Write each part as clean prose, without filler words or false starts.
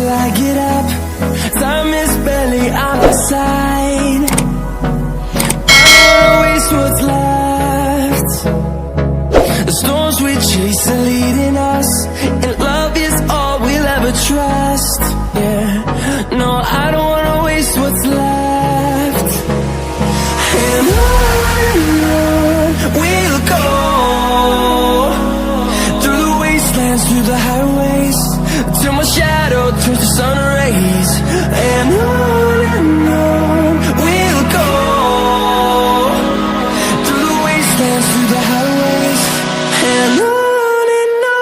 till I get up. Time is barely on our side. I don't wanna waste what's left. The storms we chase are leading us, and love is all we'll ever trust. Yeah, no, I don't wanna waste what's left. And on we'll go, through the wastelands, through the highways, till my shadow turns to sun rays. And on we'll go, through the wastelands, through the highways, and on we'll go.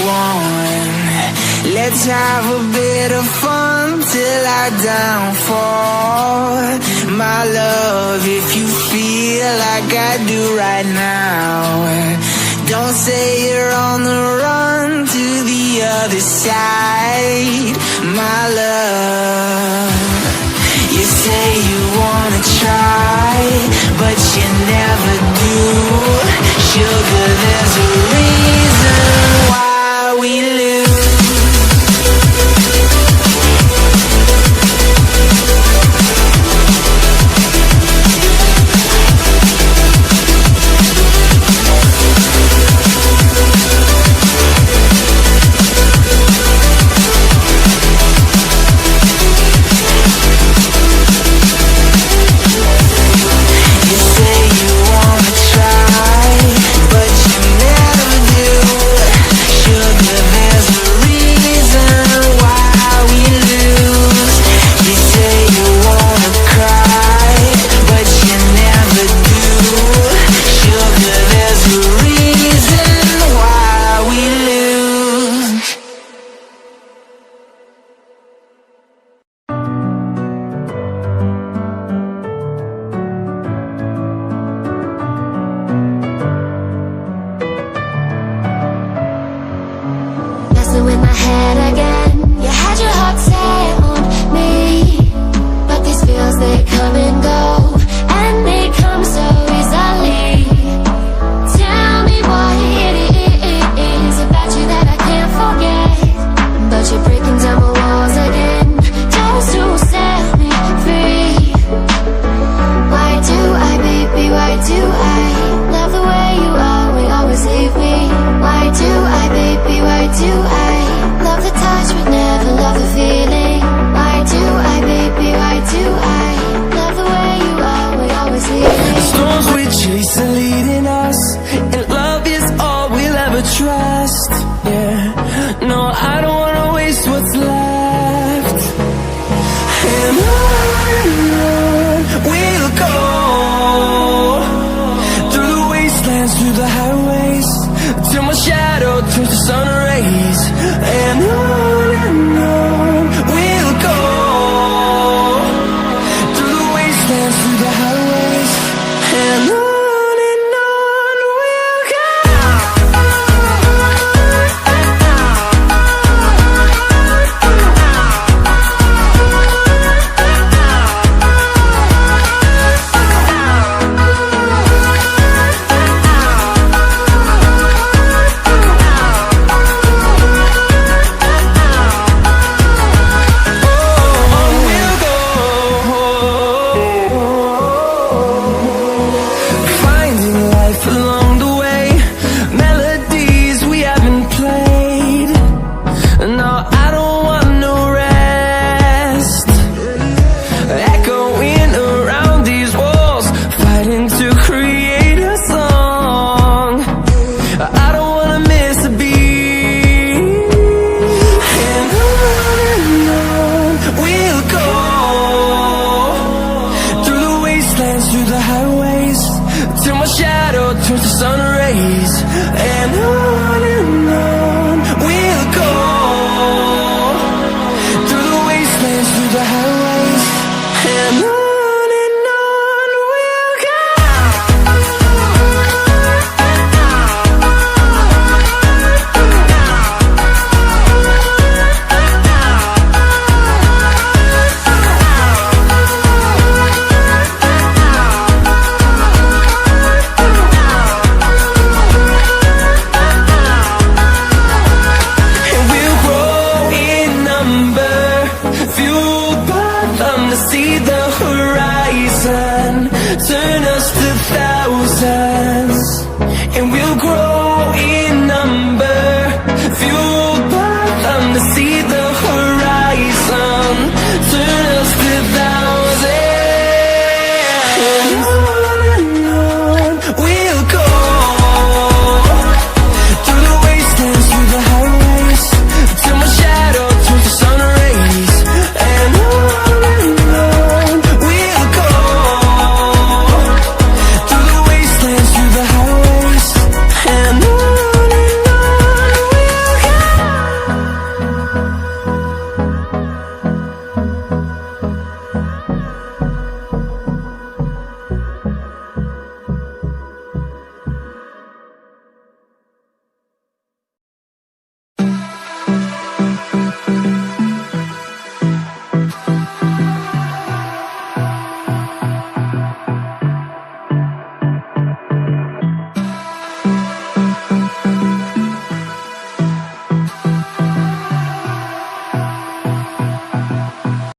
want. Let's have a bit of fun till I downfall. My love, if you feel like I do right now, don't say you're on the run to the other side. My love, you say you wanna try, but you never do. Sugar, there's a reason why we lose. In my head again, you had your heart set on me, but these feels, they come and go, and they come so easily. Tell me what it is about you that I can't forget, but you're breaking down my walls again, just to set me free. Why do I, baby, why do I love the way you are, we always leave me? Why do I, baby, why do I love the touch but never love the feeling? Why do I, baby, why do I love the way you are, we always leave me? The storms we chase are leading us, and love is all we'll ever trust. Yeah, no, I don't wanna waste what's left. And on we'll go, through the wastelands, through the highways, till my shadow turns to sun